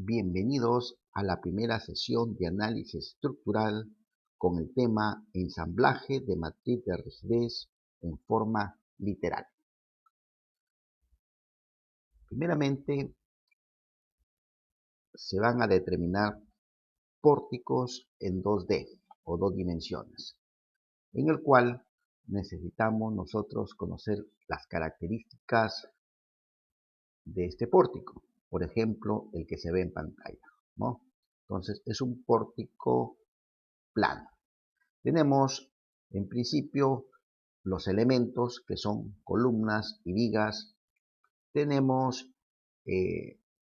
Bienvenidos a la primera sesión de análisis estructural con el tema ensamblaje de matriz de rigidez en forma literal. Primeramente, se van a determinar pórticos en 2D o dos dimensiones, en el cual necesitamos nosotros conocer las características de este pórtico. Por ejemplo, el que se ve en pantalla, ¿no? Entonces, es un pórtico plano. Tenemos, en principio, los elementos que son columnas y vigas. Tenemos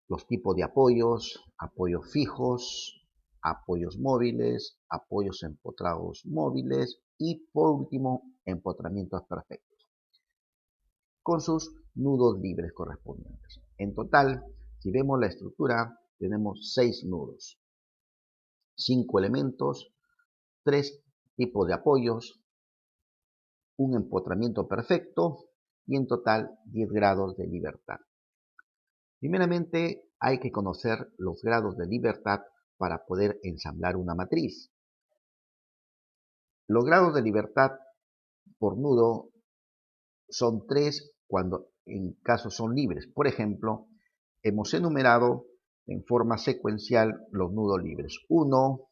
los tipos de apoyos, apoyos fijos, apoyos móviles, apoyos empotrados móviles y, por último, empotramientos perfectos, con sus nudos libres correspondientes. En total, si vemos la estructura, tenemos 6 nudos, 5 elementos, 3 tipos de apoyos, un empotramiento perfecto y en total 10 grados de libertad. Primeramente hay que conocer los grados de libertad para poder ensamblar una matriz. Los grados de libertad por nudo son 3 cuando en caso son libres. Por ejemplo, hemos enumerado en forma secuencial los nudos libres. 1,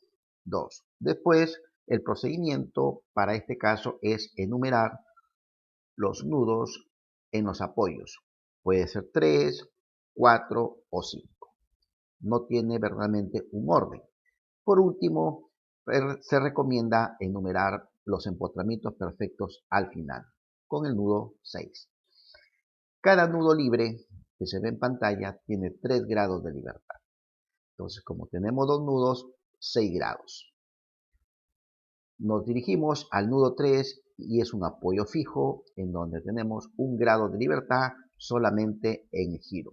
2. Después, el procedimiento para este caso es enumerar los nudos en los apoyos. Puede ser 3, 4 o 5. No tiene verdaderamente un orden. Por último, se recomienda enumerar los empotramientos perfectos al final, con el nudo 6. Cada nudo libre que se ve en pantalla tiene 3 grados de libertad. Entonces, como tenemos dos nudos, 6 grados. Nos dirigimos al nudo 3 y es un apoyo fijo en donde tenemos un grado de libertad solamente en el giro.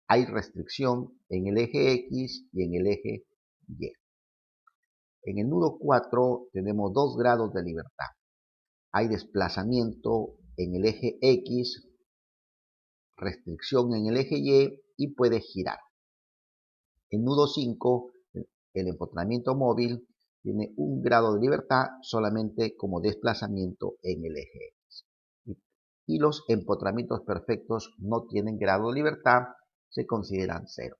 Hay restricción en el eje X y en el eje Y. En el nudo 4 tenemos 2 grados de libertad. Hay desplazamiento en el eje X, restricción en el eje Y puede girar. En nudo 5, el empotramiento móvil tiene un grado de libertad solamente como desplazamiento en el eje X. Y los empotramientos perfectos no tienen grado de libertad, se consideran 0.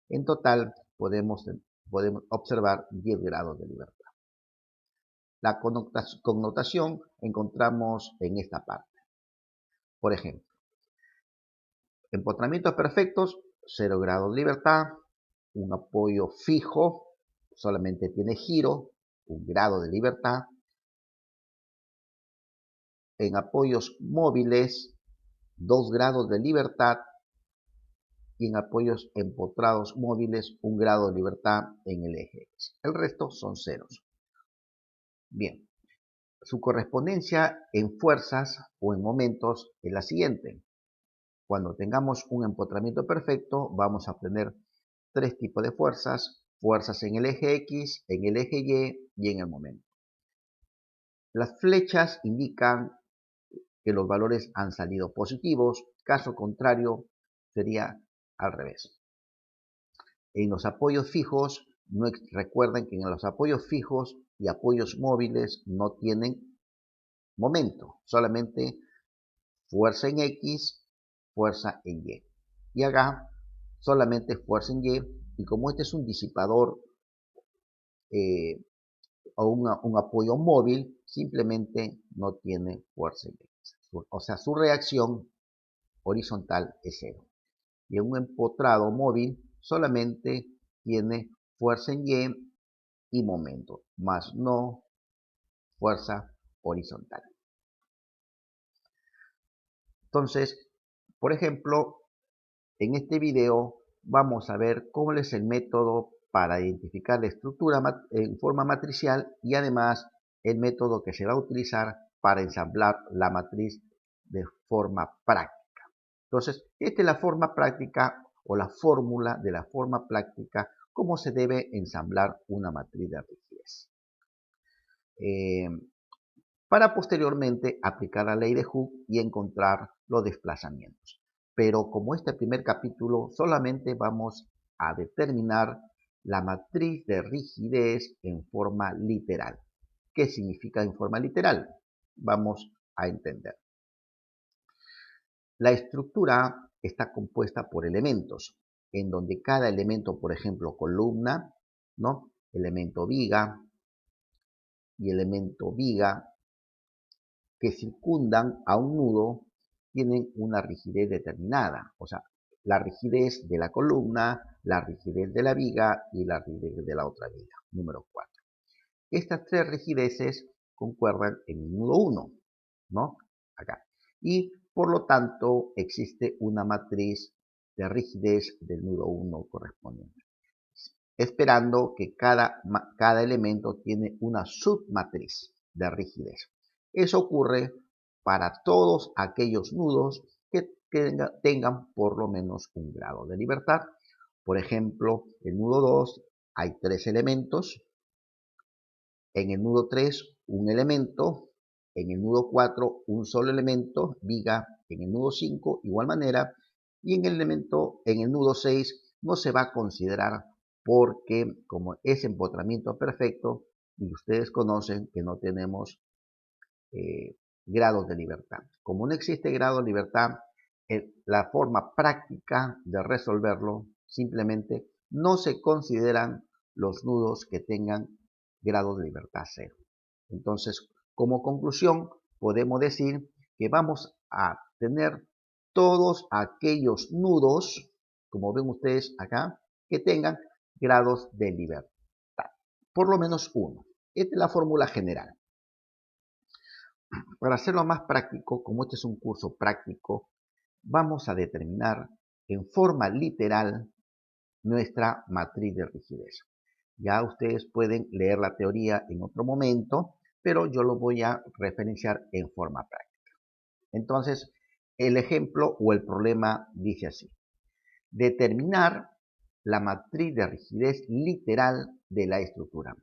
En total podemos observar 10 grados de libertad. La connotación encontramos en esta parte. Por ejemplo, empotramientos perfectos, 0 grados de libertad, un apoyo fijo, solamente tiene giro, 1 grado de libertad. En apoyos móviles, 2 grados de libertad. Y en apoyos empotrados móviles, 1 grado de libertad en el eje X. El resto son ceros. Bien, su correspondencia en fuerzas o en momentos es la siguiente. Cuando tengamos un empotramiento perfecto, vamos a obtener 3 tipos de fuerzas. Fuerzas en el eje X, en el eje y en el momento. Las flechas indican que los valores han salido positivos. Caso contrario, sería al revés. En los apoyos fijos, recuerden que en los apoyos fijos y apoyos móviles no tienen momento, solamente fuerza en X, fuerza en Y. Y acá solamente fuerza en Y, y como este es un disipador o un apoyo móvil, simplemente no tiene fuerza en X. O sea, su reacción horizontal es 0. Y en un empotrado móvil solamente tiene fuerza en Y y momento, más no fuerza horizontal. Entonces, por ejemplo, en este video vamos a ver cómo es el método para identificar la estructura en forma matricial y además el método que se va a utilizar para ensamblar la matriz de forma práctica. Entonces, esta es la forma práctica o la fórmula de la forma práctica cómo se debe ensamblar una matriz de rigidez. Para posteriormente aplicar la ley de Hooke y encontrar los desplazamientos. Pero como este primer capítulo solamente vamos a determinar la matriz de rigidez en forma literal. ¿Qué significa en forma literal? Vamos a entender. La estructura está compuesta por elementos, en donde cada elemento, por ejemplo, columna, ¿no? Elemento viga y elemento viga, que circundan a un nudo, tienen una rigidez determinada. O sea, la rigidez de la columna, la rigidez de la viga y la rigidez de la otra viga. Número 4. Estas tres rigideces concuerdan en el nudo 1, ¿no? Acá. Y por lo tanto existe una matriz de rigidez del nudo 1 correspondiente. Esperando que cada elemento tiene una submatriz de rigidez. Eso ocurre para todos aquellos nudos que tengan por lo menos un grado de libertad. Por ejemplo, el nudo 2 hay 3 elementos, en el nudo 3 un elemento, en el nudo 4 un solo elemento, viga, en el nudo 5 igual manera, y en el nudo 6 no se va a considerar porque como es empotramiento perfecto, y ustedes conocen que no tenemos grados de libertad. Como no existe grado de libertad, la forma práctica de resolverlo simplemente no se consideran los nudos que tengan grado de libertad 0. Entonces, como conclusión, podemos decir que vamos a tener todos aquellos nudos, como ven ustedes acá, que tengan grados de libertad. Por lo menos uno. Esta es la fórmula general. Para hacerlo más práctico, como este es un curso práctico, vamos a determinar en forma literal nuestra matriz de rigidez. Ya ustedes pueden leer la teoría en otro momento, pero yo lo voy a referenciar en forma práctica. Entonces, el ejemplo o el problema dice así. Determinar la matriz de rigidez literal de la estructura.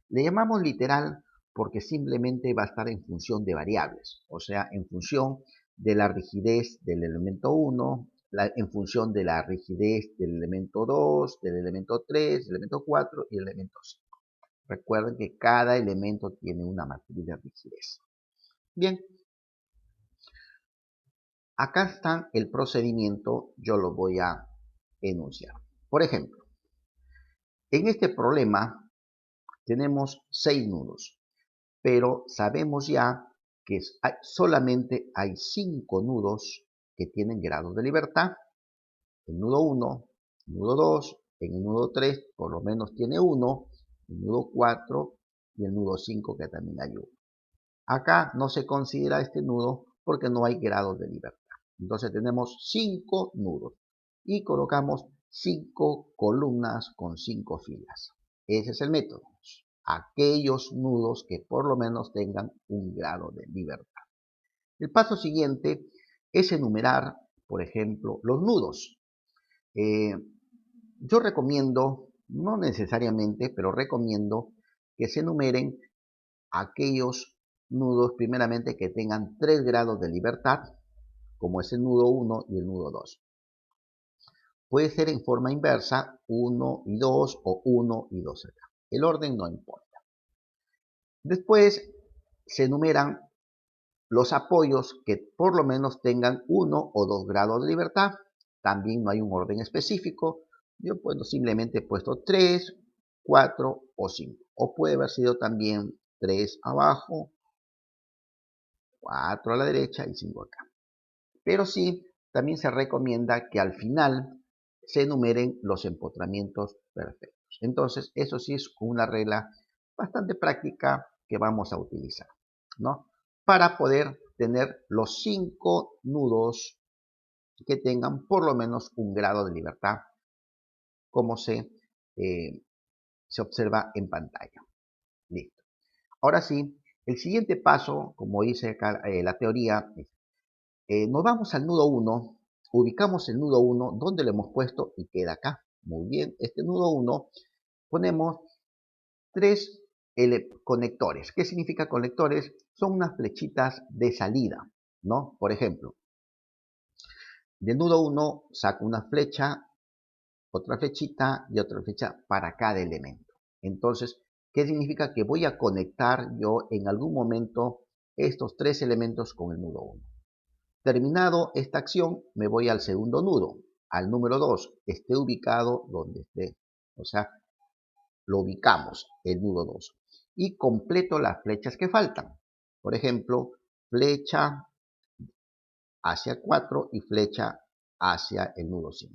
Le llamamos literal porque simplemente va a estar en función de variables, o sea, en función de la rigidez del elemento 1, en función de la rigidez del elemento 2, del elemento 3, del elemento 4 y el elemento 5. Recuerden que cada elemento tiene una matriz de rigidez. Bien, acá está el procedimiento, yo lo voy a enunciar. Por ejemplo, en este problema tenemos 6 nudos, pero sabemos ya que solamente hay 5 nudos que tienen grados de libertad. El nudo 1, el nudo 2, en el nudo 3 por lo menos tiene 1, el nudo 4 y el nudo 5 que también hay 1. Acá no se considera este nudo porque no hay grados de libertad. Entonces tenemos 5 nudos y colocamos 5 columnas con 5 filas. Ese es el método. Aquellos nudos que por lo menos tengan un grado de libertad. El paso siguiente es enumerar, por ejemplo, los nudos. Yo recomiendo, no necesariamente, pero recomiendo que se enumeren aquellos nudos primeramente que tengan 3 grados de libertad, como es el nudo 1 y el nudo 2. Puede ser en forma inversa, 1 y 2 o 1 y 2 acá. El orden no importa. Después se enumeran los apoyos que por lo menos tengan 1 o 2 grados de libertad. También no hay un orden específico. Yo simplemente he puesto 3, 4 o 5. O puede haber sido también 3 abajo, 4 a la derecha y 5 acá. Pero sí, también se recomienda que al final se enumeren los empotramientos perfectos. Entonces, eso sí es una regla bastante práctica que vamos a utilizar, ¿no? Para poder tener los 5 nudos que tengan por lo menos un grado de libertad, como se observa en pantalla. Listo. Ahora sí, el siguiente paso, como dice acá la teoría, nos vamos al nudo 1, ubicamos el nudo 1 donde lo hemos puesto y queda acá. Muy bien, este nudo 1 ponemos 3 conectores. ¿Qué significa conectores? Son unas flechitas de salida, ¿no? Por ejemplo, del nudo 1 saco una flecha otra flechita y otra flecha para cada elemento. Entonces, ¿qué significa? Que voy a conectar yo en algún momento estos tres elementos con el nudo 1. Terminado esta acción, me voy al segundo nudo, al número 2, esté ubicado donde esté. O sea, lo ubicamos, el nudo 2. Y completo las flechas que faltan. Por ejemplo, flecha hacia 4 y flecha hacia el nudo 5.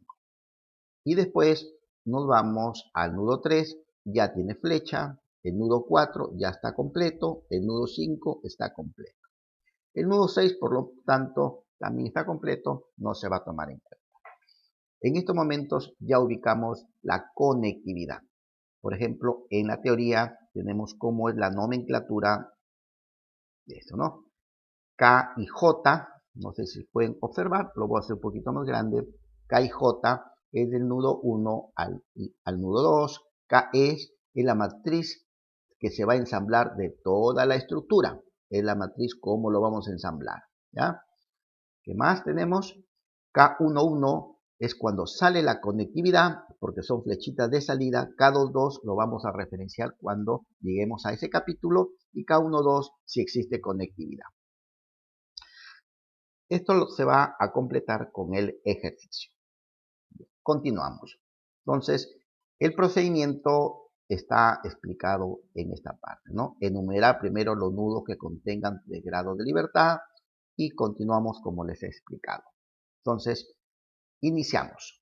Y después nos vamos al nudo 3, ya tiene flecha, el nudo 4 ya está completo, el nudo 5 está completo. El nudo 6, por lo tanto, también está completo, no se va a tomar en cuenta. En estos momentos ya ubicamos la conectividad. Por ejemplo, en la teoría tenemos cómo es la nomenclatura de esto, ¿no? K y J, no sé si pueden observar, lo voy a hacer un poquito más grande. K y J es del nudo 1 al nudo 2. K es la matriz que se va a ensamblar de toda la estructura. Es la matriz cómo lo vamos a ensamblar, ¿ya? ¿Qué más tenemos? K11 es cuando sale la conectividad, porque son flechitas de salida. K22 lo vamos a referenciar cuando lleguemos a ese capítulo. Y K12 si existe conectividad. Esto se va a completar con el ejercicio. Continuamos. Entonces, el procedimiento está explicado en esta parte, ¿no? Enumerar primero los nudos que contengan 3 grados de libertad y continuamos como les he explicado. Entonces, iniciamos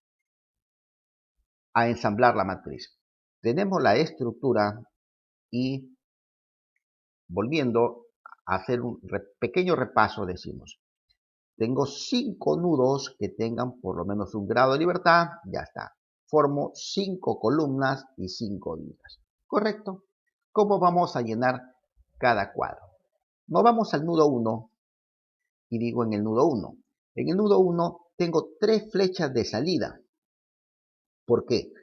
a ensamblar la matriz. Tenemos la estructura y volviendo a hacer un pequeño repaso, decimos, tengo 5 nudos que tengan por lo menos un grado de libertad, ya está. Formo 5 columnas y 5 vidas. ¿Correcto? ¿Cómo vamos a llenar cada cuadro? Nos vamos al nudo 1 y digo en el nudo 1. En el nudo 1 tengo 3 flechas de salida. ¿Por qué?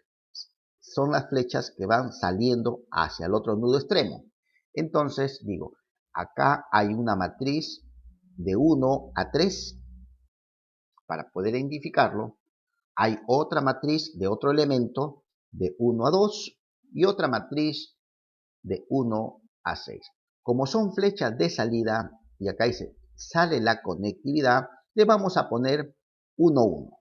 Son las flechas que van saliendo hacia el otro nudo extremo. Entonces digo, acá hay una matriz de 1 a 3. Para poder identificarlo, hay otra matriz de otro elemento de 1 a 2 y otra matriz de 1 a 6. Como son flechas de salida, y acá dice, sale la conectividad, le vamos a poner 1, 1.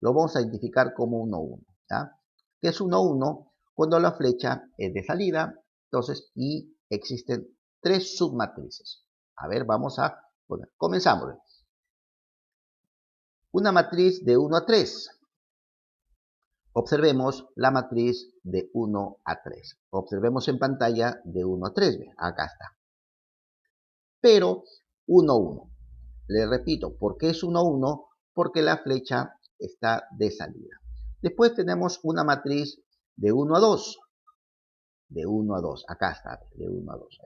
Lo vamos a identificar como 1, 1. ¿Ya? Que es 1, 1 cuando la flecha es de salida, entonces, y existen 3 submatrices. A ver, vamos a poner. Comenzamos. Una matriz de 1 a 3. Observemos la matriz de 1 a 3. Observemos en pantalla de 1 a 3. Acá está. Pero 1, 1. Le repito, ¿por qué es 1, 1? Porque la flecha está de salida. Después tenemos una matriz de 1 a 2. De 1 a 2. Acá está, de 1 a 2.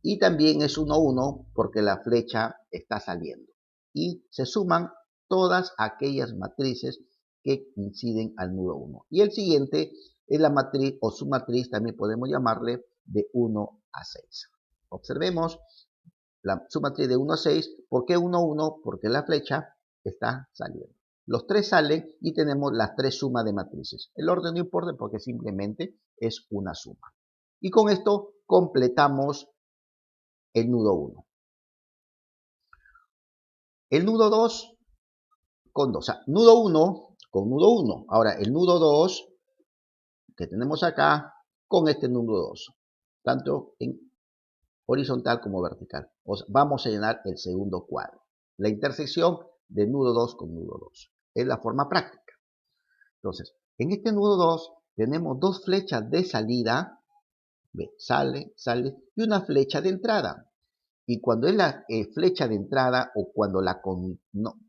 Y también es 1, 1 porque la flecha está saliendo. Y se suman todas aquellas matrices que inciden al nudo 1. Y el siguiente es la matriz o submatriz, también podemos llamarle de 1 a 6. Observemos la submatriz de 1 a 6. ¿Por qué 1 a 1? Porque la flecha está saliendo. Los 3 salen y tenemos las 3 sumas de matrices. El orden no importa porque simplemente es una suma. Y con esto completamos el nudo 1. El nudo 2 con 2. O sea, nudo 1 con nudo 1. Ahora, el nudo 2 que tenemos acá con este nudo 2. Tanto en horizontal como vertical. O sea, vamos a llenar el segundo cuadro. La intersección de nudo 2 con nudo 2. Es la forma práctica. Entonces, en este nudo 2 tenemos 2 flechas de salida. Ve, sale, sale. Y una flecha de entrada. Y cuando es la flecha de entrada o cuando la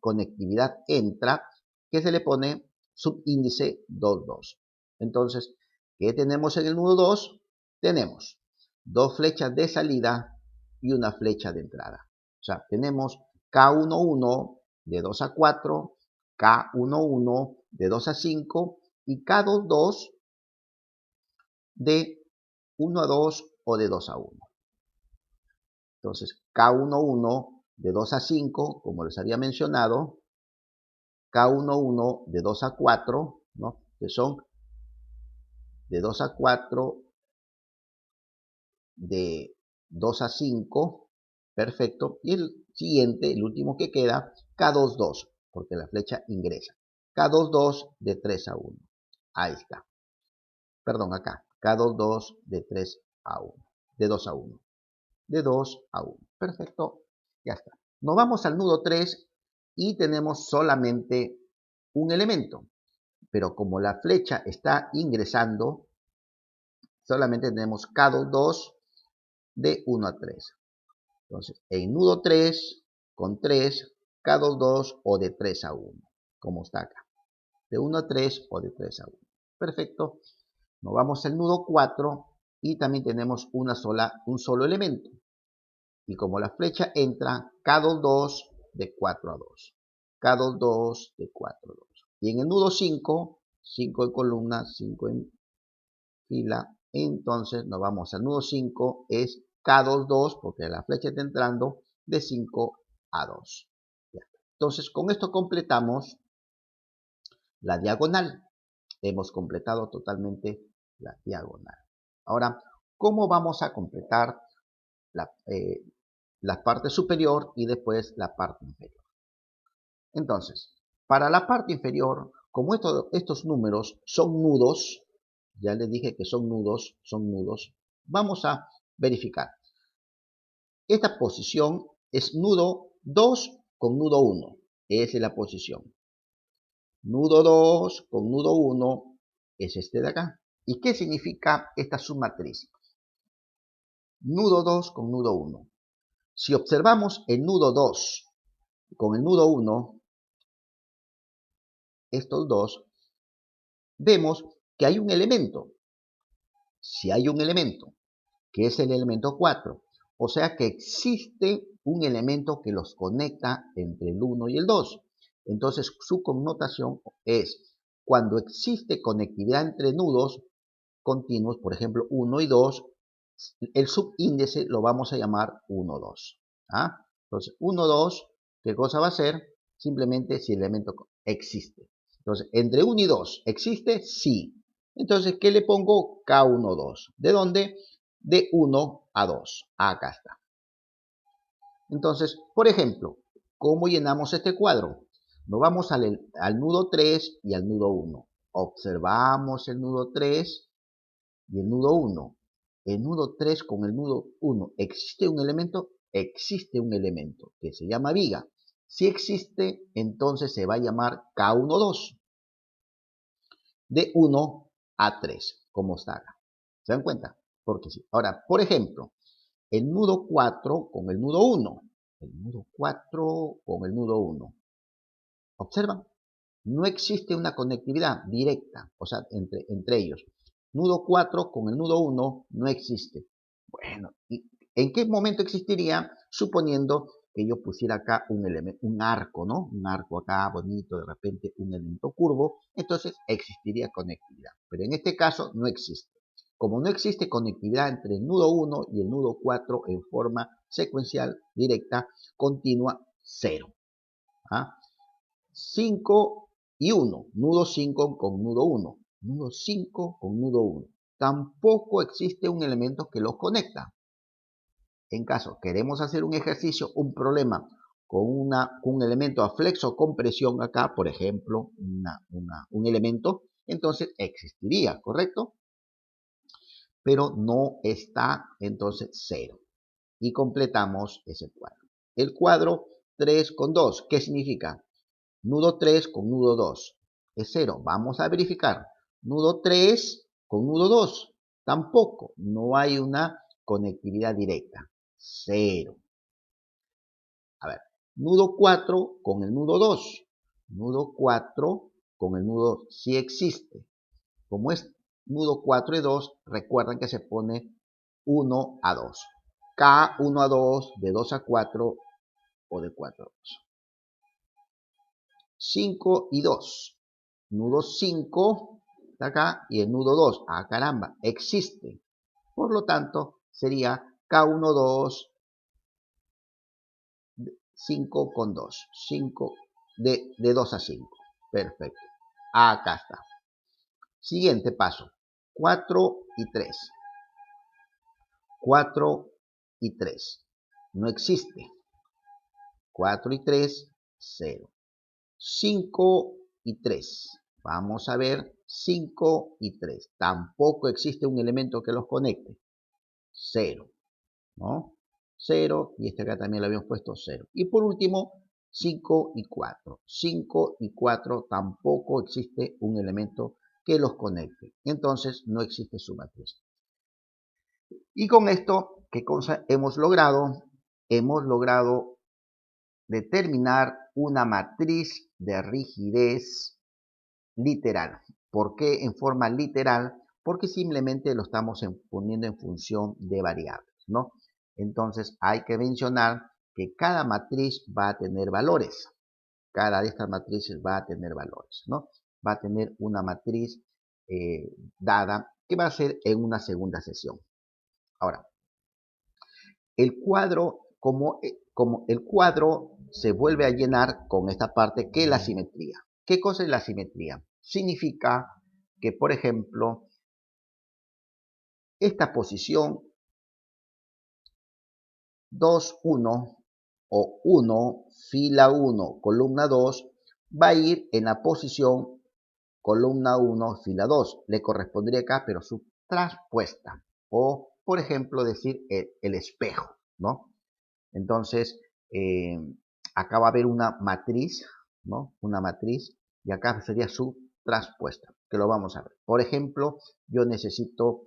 conectividad entra, ¿qué se le pone? Subíndice 2, 2. Entonces, ¿qué tenemos en el nudo 2? Tenemos 2 flechas de salida y una flecha de entrada. O sea, tenemos K11 de 2 a 4, K11 de 2 a 5 y K22 de 1 a 2 o de 2 a 1. Entonces, K11 de 2 a 5, como les había mencionado, K11 de 2 a 4 ¿no? Que son de 2 a 4, de 2 a 5, perfecto. Y el siguiente, el último que queda, K22, porque la flecha ingresa. K22 de 3 a 1. Ahí está. Perdón, acá. K22 de 3 a 1. De 2 a 1. De 2 a 1. Perfecto. Ya está. Nos vamos al nudo 3 y tenemos solamente un elemento. Pero como la flecha está ingresando, solamente tenemos K22 de 1 a 3. Entonces, en nudo 3 con 3, K22 o de 3 a 1, como está acá. De 1 a 3 o de 3 a 1. Perfecto. Nos vamos al nudo 4 y también tenemos un solo elemento. Y como la flecha entra, K22 de 4 a 2. K22 de 4 a 2. Y en el nudo 5, 5 en columna, 5 en fila, entonces nos vamos al nudo 5, es K22, porque la flecha está entrando de 5 a 2. Entonces, con esto completamos la diagonal. Hemos completado totalmente la diagonal. Ahora, ¿cómo vamos a completar la parte superior y después la parte inferior? Entonces, para la parte inferior, como estos números son nudos, ya les dije que son nudos, vamos a verificar. Esta posición es nudo 2 con nudo 1. Esa es la posición. Nudo 2 con nudo 1 es este de acá. ¿Y qué significa esta submatriz? Nudo 2 con nudo 1. Si observamos el nudo 2 con el nudo 1, estos dos, vemos que hay un elemento. Si hay un elemento, que es el elemento 4, o sea que existe un elemento que los conecta entre el 1 y el 2. Entonces su connotación es cuando existe conectividad entre nudos continuos, por ejemplo 1 y 2, el subíndice lo vamos a llamar 1, 2. ¿Ah? Entonces 1, 2, ¿qué cosa va a ser? Simplemente si el elemento existe. Entonces, entre 1 y 2, ¿existe? Sí. Entonces, ¿qué le pongo? K1, 2. ¿De dónde? De 1 a 2. Acá está. Entonces, por ejemplo, ¿cómo llenamos este cuadro? Nos vamos al nudo 3 y al nudo 1. Observamos el nudo 3 y el nudo 1. El nudo 3 con el nudo 1. ¿Existe un elemento? Existe un elemento que se llama viga. Si existe, entonces se va a llamar K12. De 1 a 3, como está acá. ¿Se dan cuenta? Porque sí. Ahora, por ejemplo, el nudo 4 con el nudo 1. El nudo 4 con el nudo 1. ¿Observan? No existe una conectividad directa, o sea, entre ellos. Nudo 4 con el nudo 1 no existe. Bueno, ¿y en qué momento existiría? Suponiendo que yo pusiera acá un arco, ¿no? Un arco acá bonito, de repente un elemento curvo, entonces existiría conectividad. Pero en este caso no existe. Como no existe conectividad entre el nudo 1 y el nudo 4 en forma secuencial, directa, continua, 0. ¿Ah? 5 y 1, nudo 5 con nudo 1, nudo 5 con nudo 1. Tampoco existe un elemento que los conecta. En caso queremos hacer un ejercicio, un problema con un elemento a flexo con presión acá, por ejemplo, un elemento, entonces existiría, ¿correcto? Pero no está, entonces 0. Y completamos ese cuadro. El cuadro 3 con 2, ¿qué significa? Nudo 3 con nudo 2 es 0. Vamos a verificar. Nudo 3 con nudo 2. Tampoco. No hay una conectividad directa. 0. A ver. Nudo 4 con el nudo 2. Nudo 4 con el nudo sí existe. Como es nudo 4 y 2, recuerden que se pone 1 a 2. K1 a 2, de 2 a 4 o de 4 a 2. 5 y 2. Nudo 5 está acá y el nudo 2. Ah, caramba, existe. Por lo tanto, sería K1, 2, 5 con 2. 5 de 2 a 5. Perfecto. Acá está. Siguiente paso, 4 y 3. 4 y 3. No existe. 4 y 3, 0. 5 y 3. Vamos a ver 5 y 3. Tampoco existe un elemento que los conecte. 0. ¿No? 0. Y este acá también lo habíamos puesto 0. Y por último, 5 y 4. 5 y 4 tampoco existe un elemento que los conecte. Entonces no existe su matriz. Y con esto, ¿qué cosa hemos logrado? Hemos logrado determinar una matriz de rigidez literal. ¿Por qué en forma literal? Porque simplemente lo estamos poniendo en función de variables, ¿no? Entonces hay que mencionar que cada matriz va a tener valores. Cada de estas matrices va a tener valores, ¿no? Va a tener una matriz dada que va a ser en una segunda sesión. Ahora, el cuadro, como el cuadro se vuelve a llenar con esta parte que es la simetría. ¿Qué cosa es la simetría? Significa que, por ejemplo, esta posición 2, 1 o 1, fila 1, columna 2, va a ir en la posición columna 1, fila 2. Le correspondería acá, pero su traspuesta. O, por ejemplo, decir el espejo, ¿no? Entonces, acá va a haber una matriz, ¿no? Una matriz, y acá sería su traspuesta, que lo vamos a ver. Por ejemplo, yo necesito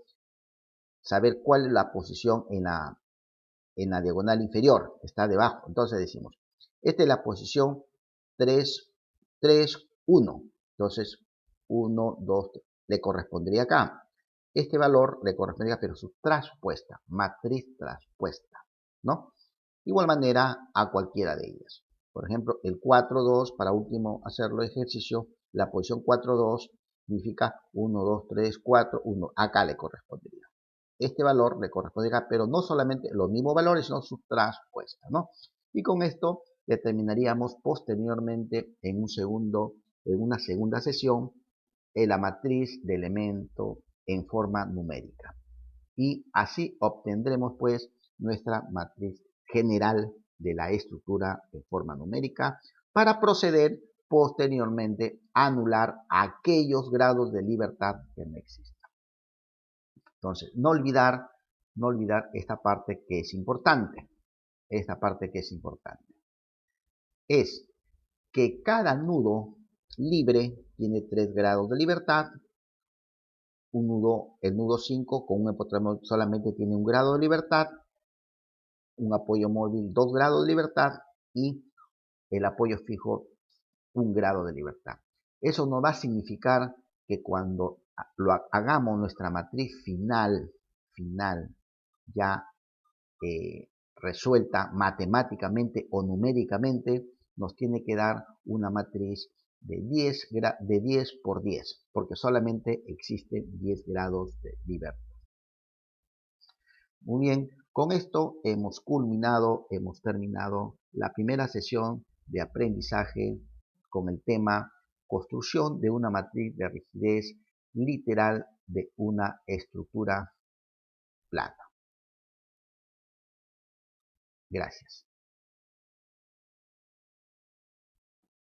saber cuál es la posición en la diagonal inferior, está debajo. Entonces decimos, esta es la posición 3, 3, 1. Entonces, 1, 2, 3. Le correspondería acá. Este valor le correspondería, pero su traspuesta, matriz traspuesta, ¿no? De igual manera a cualquiera de ellas. Por ejemplo, el 4, 2, para último hacerlo ejercicio, la posición 4, 2 significa 1, 2, 3, 4, 1. Acá le correspondería. Este valor le correspondería, pero no solamente los mismos valores, sino su traspuesta, ¿no? Y con esto determinaríamos posteriormente en una segunda sesión la matriz de elemento en forma numérica. Y así obtendremos pues nuestra matriz general de la estructura en forma numérica para proceder posteriormente a anular aquellos grados de libertad que no existan. Entonces, no olvidar esta parte que es importante. Esta parte que es importante. Es que cada nudo libre tiene 3 grados de libertad. El nudo 5 con un hipotremo solamente tiene 1 grado de libertad. Un apoyo móvil 2 grados de libertad y el apoyo fijo 1 grado de libertad. Eso nos va a significar que cuando hagamos nuestra matriz final ya resuelta matemáticamente o numéricamente, nos tiene que dar una matriz de 10 por 10, porque solamente existen 10 grados de libertad. Muy bien, con esto hemos terminado la primera sesión de aprendizaje con el tema construcción de una matriz de rigidez literal de una estructura plana. Gracias.